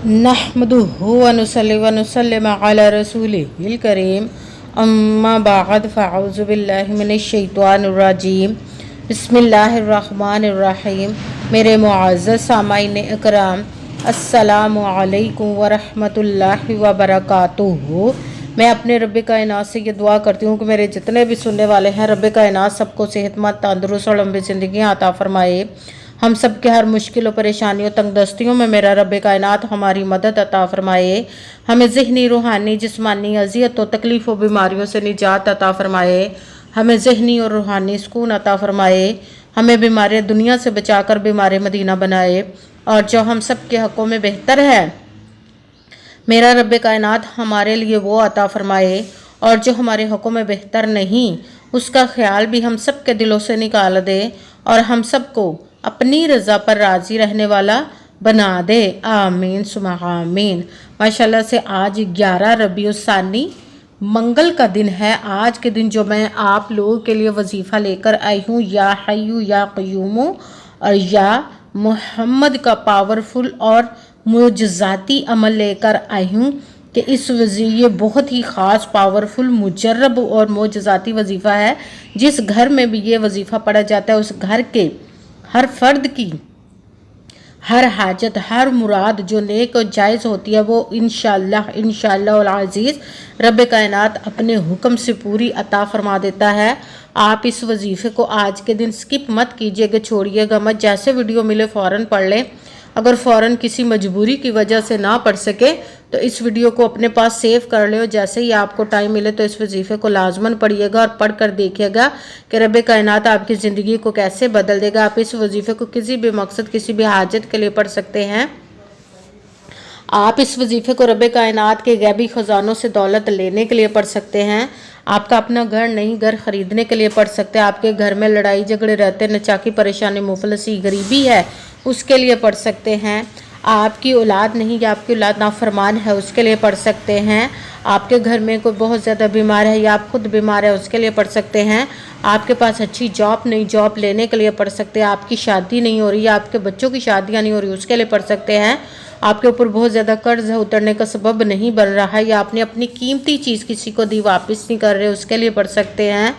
नहमदुहु व नुसल्ली व नुसल्लिम अला रसूलिहिल करीम अम्मा बाद फ़अऊज़ु बिल्लाहि मिनश शैतानिर रजीम बिस्मिल्लाहिर रहमानिर रहीम। मेरे मुअज़्ज़ज़ सामाईन इकराम, अस्सलामु अलैकुम व रहमतुल्लाहि व बरकातुहू। मैं अपने रब कायनात से ये दुआ करती हूँ कि मेरे जितने भी सुनने वाले हैं, रब कायनात सबको सेहतमंद, तंदुरुस्त और लंबी ज़िंदगी अता फरमाए। हम सब के हर मुश्किलों, परेशानियों, तंगदस्तियों में मेरा रब कायनात हमारी मदद अता फरमाए। हमें ज़हनी, रूहानी, जिस्मानी अज़ियतों, तकलीफ़ों, बीमारियों से निजात अता फरमाए। हमें ज़हनी और रूहानी सुकून अता फरमाए। हमें बीमारियाँ दुनिया से बचाकर बीमार मदीना बनाए। और जो हम सब के हक़ों में बेहतर है, मेरा रब कायनात हमारे लिए वो अता फरमाए। और जो हमारे हक़ों में बेहतर नहीं, उसका ख्याल भी हम सब के दिलों से निकाल दे और हम सबको अपनी रज़ा पर राज़ी रहने वाला बना दे। आमीन सुमा आमीन। माशाल्लाह से आज 11 रबीउस्सानी मंगल का दिन है। आज के दिन जो मैं आप लोगों के लिए वजीफ़ा लेकर आई हूँ, या हय्यू या क़य्यूमु और या मोहम्मद का पावरफुल और मुजज़ाती अमल लेकर आई हूँ कि ये बहुत ही ख़ास, पावरफुल, मुजर्रब और मुजज़ाती वजीफ़ा है। जिस घर में भी ये वजीफ़ा पढ़ा जाता है, उस घर के हर फर्द की हर हाजत, हर मुराद जो नेक और जायज़ होती है, वो इंशाअल्लाह अल अज़ीज़ रब कायनात अपने हुक्म से पूरी अता फरमा देता है। आप इस वजीफ़े को आज के दिन स्किप मत कीजिएगा, छोड़िएगा मत। जैसे वीडियो मिले फ़ौरन पढ़ लें। अगर फ़ौरन किसी मजबूरी की वजह से ना पढ़ सके तो इस वीडियो को अपने पास सेव कर ले। जैसे ही आपको टाइम मिले तो इस वजीफ़े को लाजमन पढ़िएगा और पढ़ कर देखिएगा कि रब कायनात आपकी ज़िंदगी को कैसे बदल देगा। आप इस वजीफ़े को किसी भी मकसद, किसी भी हाजत के लिए पढ़ सकते हैं। आप इस वजीफ़े को रब कायनात के गैबी ख़जानों से दौलत लेने के लिए पढ़ सकते हैं। आपका अपना घर नहीं, घर ख़रीदने के लिए पढ़ सकते हैं। आपके घर में लड़ाई झगड़े रहते, नचाकी, परेशानी, मुफलसी, गरीबी है, उसके लिए पढ़ सकते हैं। आपकी औलाद नहीं या आपकी औलाद नाफरमान है, उसके लिए पढ़ सकते हैं। आपके घर में कोई बहुत ज़्यादा बीमार है या आप खुद बीमार है, उसके लिए पढ़ सकते हैं। आपके पास अच्छी जॉब नहीं, जॉब लेने के लिए पढ़ सकते हैं। आपकी शादी नहीं हो रही या आपके बच्चों की शादियाँ नहीं हो रही, उसके लिए पढ़ सकते हैं। आपके ऊपर बहुत ज़्यादा कर्ज है, उतरने का सबब नहीं बन रहा है, या आपने अपनी कीमती चीज़ किसी को दी, वापस नहीं कर रहे, उसके लिए पढ़ सकते हैं।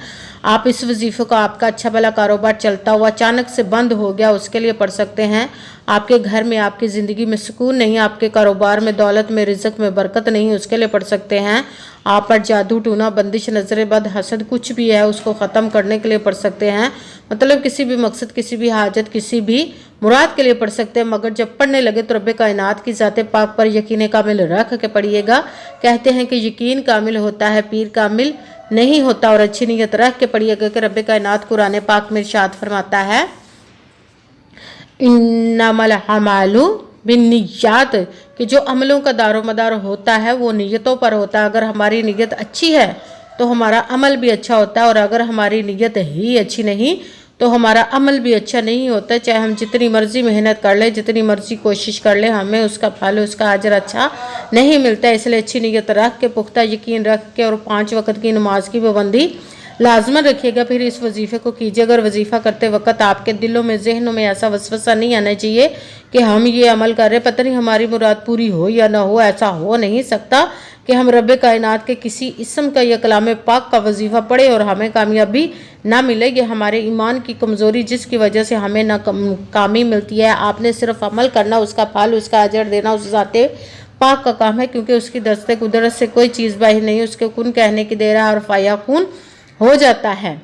आप इस वजीफ़े को, आपका अच्छा भला कारोबार चलता हुआ अचानक से बंद हो गया, उसके लिए पढ़ सकते हैं। आपके घर में, आपकी ज़िंदगी में सुकून नहीं, आपके कारोबार में, दौलत में, रिज़्क़ में बरकत नहीं, उसके लिए पढ़ सकते हैं। आप पर जादू, टूना, बंदिश, नज़र बद, हसद कुछ भी है, उसको ख़त्म करने के लिए पढ़ सकते हैं। मतलब किसी भी मकसद, किसी भी हाजत, किसी भी मुराद के लिए पढ़ सकते हैं। मगर जब पढ़ने लगे तो रब कायनात की ज़ात पाक पर यकीन कामिल रख के पढ़िएगा। कहते हैं कि यकीन कामिल होता है, पीर कामिल नहीं होता। और अच्छी नीयत रख के पढ़िएगा कि रब कायनात कुरान पाक में इरशाद फरमाता है, इन्नमल अमालु बिन्नियात, कि जो अमलों का दारोमदार होता है वो नीयतों पर होता है। अगर हमारी नीयत अच्छी है तो हमारा अमल भी अच्छा होता है, और अगर हमारी नीयत ही अच्छी नहीं तो हमारा अमल भी अच्छा नहीं होता। चाहे हम जितनी मर्जी मेहनत कर ले, जितनी मर्जी कोशिश कर ले, हमें उसका फल, उसका अजर अच्छा नहीं मिलता। इसलिए अच्छी नीयत रख के, पुख्ता यकीन रख के, और 5 वक्त की नमाज की पाबंदी लाजमन रखिएगा। फिर इस वजीफ़े को कीजिए। अगर वजीफ़ा करते वक्त आपके दिलों में, जहनों में ऐसा वसवसा नहीं आना चाहिए कि हम ये अमल कर रहे, पता नहीं हमारी मुराद पूरी हो या ना हो। ऐसा हो नहीं सकता कि हम रब कायनात के किसी इस्म का या कलाम पाक का वजीफ़ा पढ़े और हमें कामयाबी ना मिले। ये हमारे ईमान की कमज़ोरी, जिसकी वजह से हमें नाकामी मिलती है। आपने सिर्फ अमल करना, उसका फल, उसका अजर देना उस ज़ाते पाक का काम है, क्योंकि उसकी दस्ते कुदरत से कोई चीज़ बाहर नहीं। उसके कुन कहने की देर है और फ़याकुन हो जाता है।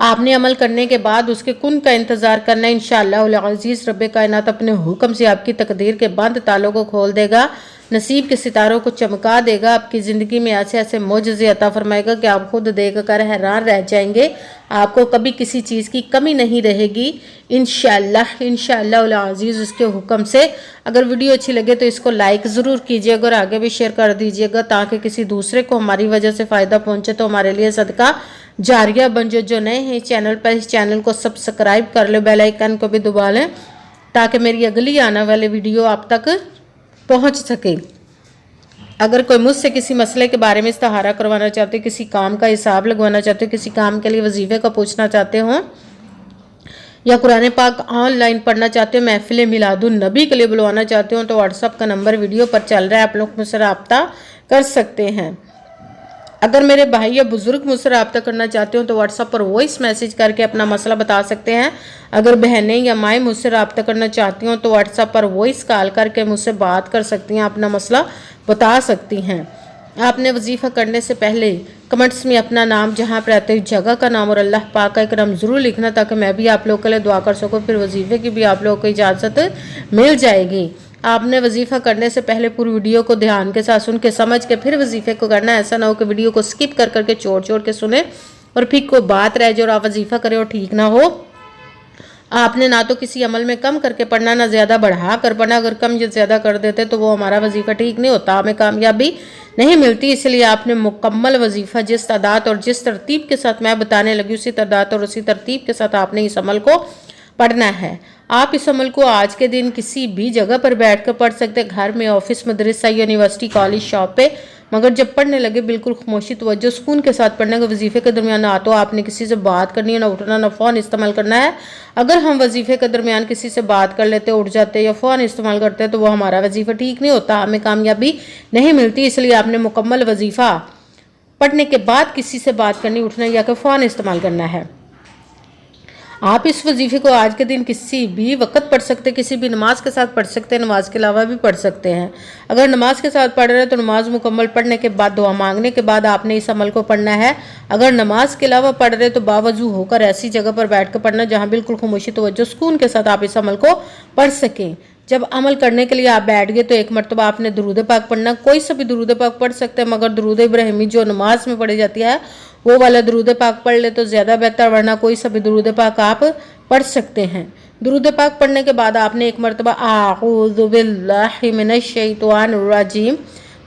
आपने अमल करने के बाद उसके कुन का इंतज़ार करना। इंशाअल्लाह अल अज़ीज़ रब कायनात अपने हुक्म से आपकी तकदीर के बंद तालों को खोल देगा, नसीब के सितारों को चमका देगा। आपकी ज़िंदगी में ऐसे ऐसे मोजज़े अता फरमाएगा कि आप खुद देख कर हैरान रह जाएंगे। आपको कभी किसी चीज़ की कमी नहीं रहेगी इंशाअल्लाह अल अज़ीज़ उसके हुक्म से। अगर वीडियो अच्छी लगे तो इसको लाइक ज़रूर कीजिएगा और आगे भी शेयर कर दीजिएगा, ताकि किसी दूसरे को हमारी वजह से फ़ायदा पहुँचे तो हमारे लिए सदका जारिया बन। जो नए हैं चैनल पर, इस चैनल को सब्सक्राइब कर लो, बेल आइकन को भी दबा लें, ताकि मेरी अगली आने वाली वीडियो आप तक पहुंच सके। अगर कोई मुझसे किसी मसले के बारे में इस्तिहारा करवाना चाहते हो, किसी काम का हिसाब लगवाना चाहते हो, किसी काम के लिए वजीफे का पूछना चाहते हो, یا قرآن پاک آن لائن پڑھنا چاہتے ہو، محفل میلاد النبی کے لیے بلوانا چاہتے ہو، تو واٹس ایپ کا نمبر ویڈیو پر چل رہا ہے، آپ لوگ مجھ سے رابطہ کر سکتے ہیں۔ اگر میرے بھائی یا بزرگ مجھ سے رابطہ کرنا چاہتے ہو تو واٹس ایپ پر وائس میسج کر کے اپنا مسئلہ بتا سکتے ہیں۔ اگر بہنیں یا مائیں مجھ سے رابطہ کرنا چاہتی ہوں تو واٹس ایپ پر وائس کال کر کے مجھ سے بات کر سکتی ہیں، اپنا مسئلہ بتا سکتی ہیں۔ آپ نے وظیفہ کرنے سے پہلے کمنٹس میں اپنا نام، جہاں پر رہتے ہیں جگہ کا نام اور اللہ پاک کا ایک نام ضرور لکھنا، تاکہ میں بھی آپ لوگوں کے لیے دعا کر سکوں، پھر وظیفے کی بھی آپ لوگوں کو اجازت مل جائے گی۔ آپ نے وظیفہ کرنے سے پہلے پوری ویڈیو کو دھیان کے ساتھ سن کے سمجھ کے پھر وظیفے کو کرنا ہے۔ ایسا نہ ہو کہ ویڈیو کو سکپ کر کے چھوڑ کے سنیں اور پھر کوئی بات رہ جائے اور آپ وظیفہ کریں اور ٹھیک نہ ہو۔ آپ نے نہ تو کسی عمل میں کم کر کے پڑھنا، نہ زیادہ بڑھا کر پڑھنا۔ اگر کم یا زیادہ کر دیتے تو وہ ہمارا وظیفہ ٹھیک نہیں ہوتا، ہمیں کامیابی نہیں ملتی۔ اس لیے آپ نے مکمل وظیفہ جس تعداد اور جس ترتیب کے ساتھ میں بتانے لگی، اسی تعداد اور اسی ترتیب کے ساتھ آپ نے اس عمل کو پڑھنا ہے۔ آپ اس عمل کو آج کے دن کسی بھی جگہ پر بیٹھ کر پڑھ سکتے، گھر میں، آفس، مدرسہ، یونیورسٹی، کالج، شاپ پہ، مگر جب پڑھنے لگے بالکل خاموشی، توجہ، سکون کے ساتھ پڑھنے کا۔ وظیفے کے درمیان نہ تو آپ نے کسی سے بات کرنی ہے، نہ اٹھنا، نہ فون استعمال کرنا ہے۔ اگر ہم وظیفے کے درمیان کسی سے بات کر لیتے، اٹھ جاتے یا فون استعمال کرتے تو وہ ہمارا وظیفہ ٹھیک نہیں ہوتا، ہمیں کامیابی نہیں ملتی۔ اس لیے آپ نے مکمل وظیفہ پڑھنے کے بعد کسی سے بات کرنی، اٹھنا یا کہ فون استعمال کرنا ہے۔ آپ اس وظیفے کو آج کے دن کسی بھی وقت پڑھ سکتے، کسی بھی نماز کے ساتھ پڑھ سکتے ہیں، نماز کے علاوہ بھی پڑھ سکتے ہیں۔ اگر نماز کے ساتھ پڑھ رہے ہیں تو نماز مکمل پڑھنے کے بعد، دعا مانگنے کے بعد آپ نے اس عمل کو پڑھنا ہے۔ اگر نماز کے علاوہ پڑھ رہے تو باوضو ہو کر ایسی جگہ پر بیٹھ کر پڑھنا جہاں بالکل خاموشی، توجہ، سکون کے ساتھ آپ اس عمل کو پڑھ سکیں۔ جب عمل کرنے کے لیے آپ بیٹھ گئے تو ایک مرتبہ آپ نے درود پاک پڑھنا، کوئی سا بھی درود پاک پڑھ سکتے ہیں، مگر درود ابراہیمی جو نماز میں پڑھی جاتی ہے وہ والا درود پاک پڑھ لے تو زیادہ بہتر، ورنہ کوئی سا بھی درود پاک آپ پڑھ سکتے ہیں۔ درود پاک پڑھنے کے بعد آپ نے ایک مرتبہ اعوذ باللہ من الشیطان الرجیم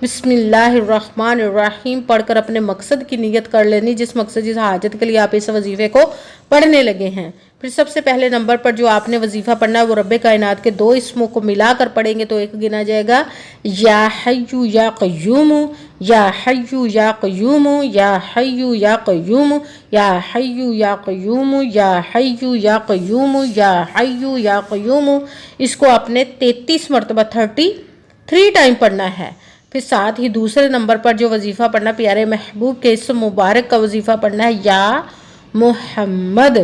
بسم اللہ الرحمن الرحیم پڑھ کر اپنے مقصد کی نیت کر لینی، جس مقصد، جس حاجت کے لیے آپ اس وظیفے کو پڑھنے لگے ہیں۔ پھر سب سے پہلے نمبر پر جو آپ نے وظیفہ پڑھنا ہے وہ رب کائنات کے 2 اسموں کو ملا کر پڑھیں گے تو ایک گنا جائے گا، یا حی یا قیوم، یا حی یا قیوم، یا حی یا قیوم، یا حی یا قیوم، یا حی یا قیوم، یا حی یا قیوم۔ اس کو آپ نے 33 مرتبہ 33 ٹائم پڑھنا ہے۔ پھر ساتھ ہی دوسرے نمبر پر جو وظیفہ پڑھنا، پیارے محبوب کے اسم مبارک کا وظیفہ پڑھنا ہے، یا محمد،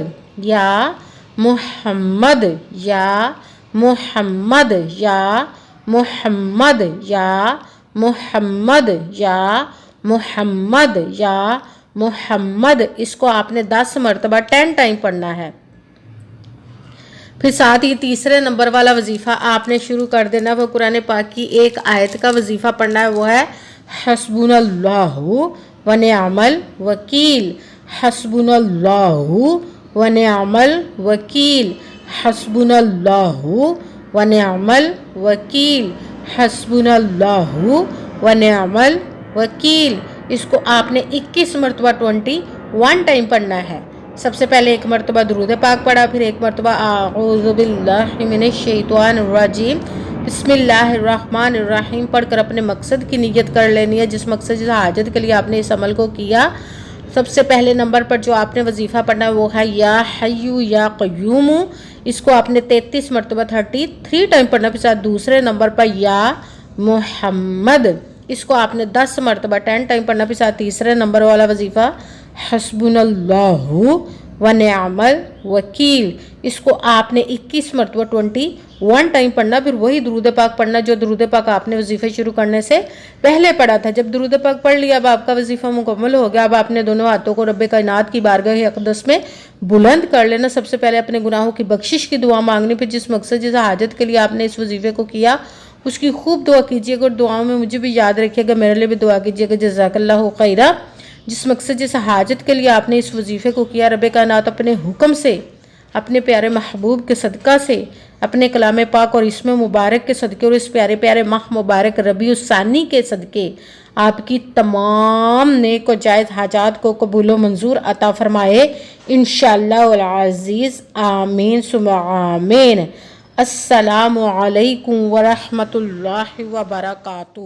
یا محمد، یا محمد، یا محمد، یا محمد، یا محمد، یا محمد۔ اس کو آپ نے 10 مرتبہ 10 ٹائم پڑھنا ہے۔ پھر ساتھ ہی تیسرے نمبر والا وظیفہ آپ نے شروع کر دینا، وہ قرآن پاک کی ایک آیت کا وظیفہ پڑھنا ہے، وہ ہے حسبنا اللہ ونعم الوکیل، حسبنا اللہ ونعم الوکیل، حسبنا اللہ ونعم الوکیل، حسبنا اللہ ونعم الوکیل۔ اس کو آپ نے 21 مرتبہ 21 ٹائم پڑھنا ہے۔ سب سے پہلے ایک مرتبہ درود پاک پڑھا، پھر ایک مرتبہ اعوذ باللہ من الشیطان الرجیم بسم اللہ الرحمن الرحیم پڑھ کر اپنے مقصد کی نیت کر لینی ہے، جس مقصد، جس حاجت کے لیے آپ نے اس عمل کو کیا۔ سب سے پہلے نمبر پر جو آپ نے وظیفہ پڑھنا ہے وہ ہے یا حی یا قیوم، اس کو آپ نے 33 مرتبہ 33 ٹائم پڑھنا۔ پھر ساتھ دوسرے نمبر پر یا محمد، اس کو آپ نے 10 مرتبہ 10 ٹائم پڑھنا۔ پھر ساتھ تیسرے نمبر والا وظیفہ حسبنا اللہ ونعم الوکیل، اس کو آپ نے 21 مرتبہ 21 ٹائم پڑھنا۔ پھر وہی درود پاک پڑھنا جو درود پاک آپ نے وظیفہ شروع کرنے سے پہلے پڑھا تھا۔ جب درود پاک پڑھ لیا، اب آپ کا وظیفہ مکمل ہو گیا۔ اب آپ نے دونوں ہاتھوں کو رب کائنات کی بارگاہ اقدس میں بلند کر لینا۔ سب سے پہلے اپنے گناہوں کی بخشش کی دعا مانگنی، پھر جس مقصد، جس حاجت کے لیے آپ نے اس وظیفے کو کیا اس کی خوب دعا کیجیے گا، اور دعاؤں میں مجھے بھی یاد رکھیے گا، میرے لیے بھی دعا کیجیے گا، جزاک اللہ خیرہ۔ جس مقصد، جس حاجت کے لیے آپ نے اس وظیفے کو کیا، رب کائنات اپنے حکم سے، اپنے پیارے محبوب کے صدقہ سے، اپنے کلام پاک اور اسم مبارک کے صدقے اور اس پیارے پیارے ماہ مبارک ربیع الثانی کے صدقے آپ کی تمام نیک و جائز حاجات کو قبول و منظور عطا فرمائے انشاءاللہ العزیز، آمین ثم آمین۔ السلام علیکم ورحمۃ اللہ وبرکاتہ۔